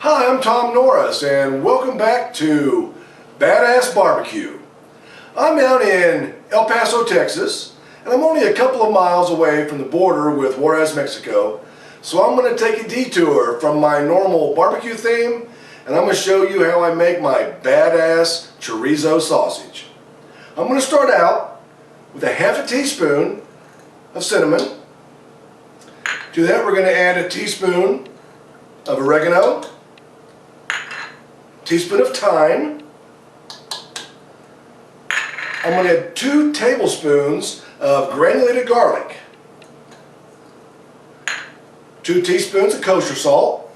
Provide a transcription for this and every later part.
Hi, I'm Tom Norris, and welcome back to Badass Barbecue. I'm down in El Paso, Texas, and I'm only a couple of miles away from the border with Juarez, Mexico. So I'm going to take a detour from my normal barbecue theme, and I'm going to show you how I make my badass chorizo sausage. I'm going to start out with a half a teaspoon of cinnamon. To that we're going to add a teaspoon of oregano, teaspoon of thyme. I'm going to add 2 tablespoons of granulated garlic, 2 teaspoons of kosher salt,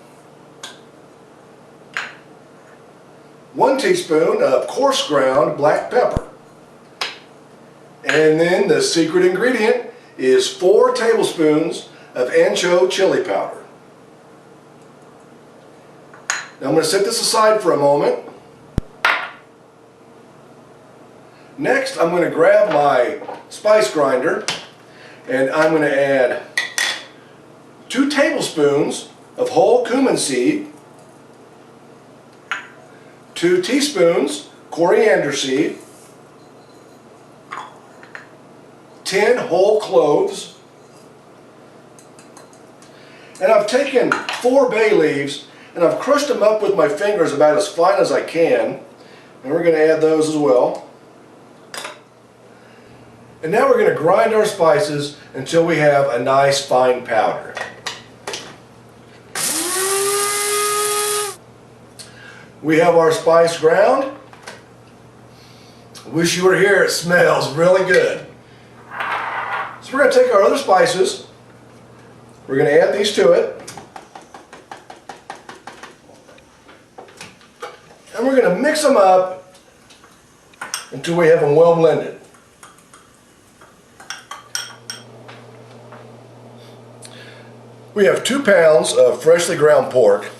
1 teaspoon of coarse ground black pepper, and then the secret ingredient is 4 tablespoons of ancho chili powder. Now I'm going to set this aside for a moment. Next, I'm going to grab my spice grinder and I'm going to add 2 tablespoons of whole cumin seed, 2 teaspoons coriander seed, 10 whole cloves, and I've taken 4 bay leaves and I've crushed them up with my fingers about as fine as I can, and we're going to add those as well. And now we're going to grind our spices until we have a nice fine powder. We have our spice ground. Wish you were here, it smells really good. So we're going to take our other spices, we're going to add these to it, and we're going to mix them up until we have them well blended. We have 2 pounds of freshly ground pork,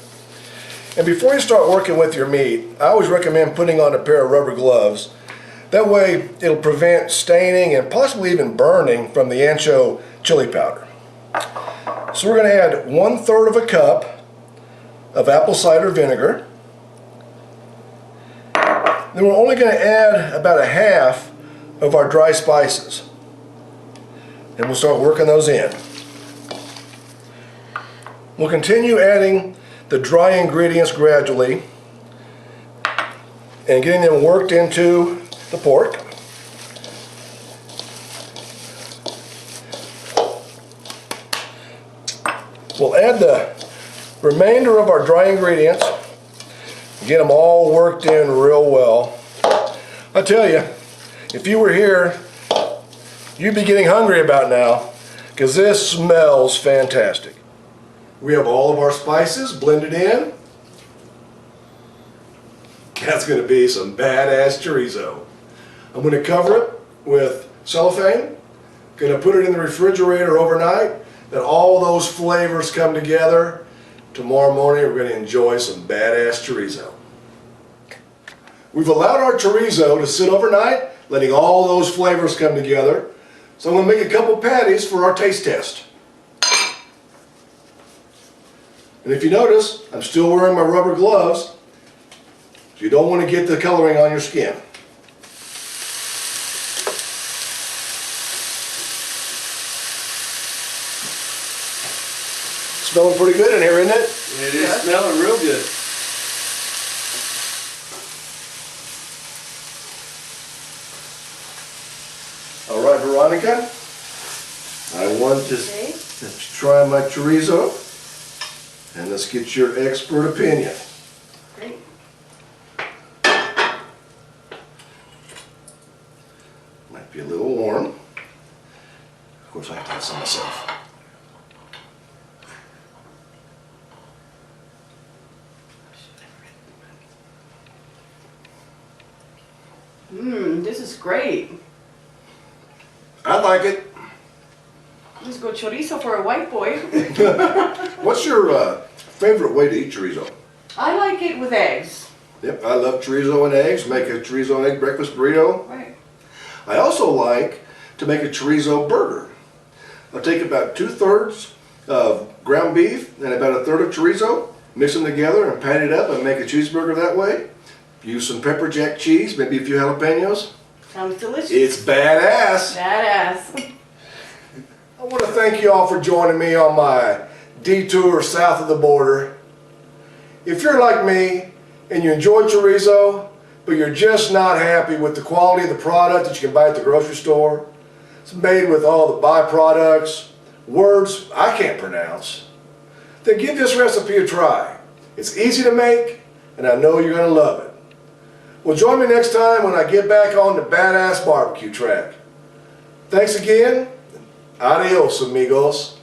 and before you start working with your meat, I always recommend putting on a pair of rubber gloves. That way it'll prevent staining and possibly even burning from the ancho chili powder. So we're going to add 1/3 of a cup of apple cider vinegar. Then we're only going to add about a half of our dry spices, and we'll start working those in. We'll continue adding the dry ingredients gradually and getting them worked into the pork. We'll add the remainder of our dry ingredients, get them all worked in real well. I tell you, if you were here, you'd be getting hungry about now, because this smells fantastic. We have all of our spices blended in. That's going to be some badass chorizo. I'm going to cover it with cellophane. Going to put it in the refrigerator overnight, that all those flavors come together. Tomorrow morning we're going to enjoy some badass chorizo. We've allowed our chorizo to sit overnight, letting all those flavors come together. So I'm going to make a couple patties for our taste test. And if you notice, I'm still wearing my rubber gloves, so you don't want to get the coloring on your skin. Smelling pretty good in here, isn't it? It is smelling real good. All right, Veronica, I want to try my chorizo, and let's get your expert opinion. Great. Might be a little warm. Of course, I have to have some myself. This is great. I like it. Let's go chorizo for a white boy. What's your favorite way to eat chorizo? I like it with eggs. Yep, I love chorizo and eggs. Make a chorizo and egg breakfast burrito. Right. I also like to make a chorizo burger. I'll take about 2/3 of ground beef and about 1/3 of chorizo, Mix them together and pat it up and make a cheeseburger that way. Use some pepper jack cheese, maybe a few jalapenos. Sounds delicious. It's badass. Badass. I want to thank you all for joining me on my detour south of the border. If you're like me and you enjoy chorizo, but you're just not happy with the quality of the product that you can buy at the grocery store, it's made with all the byproducts, words I can't pronounce, then give this recipe a try. It's easy to make, and I know you're going to love it. Well, join me next time when I get back on the badass barbecue track. Thanks again. Adios, amigos.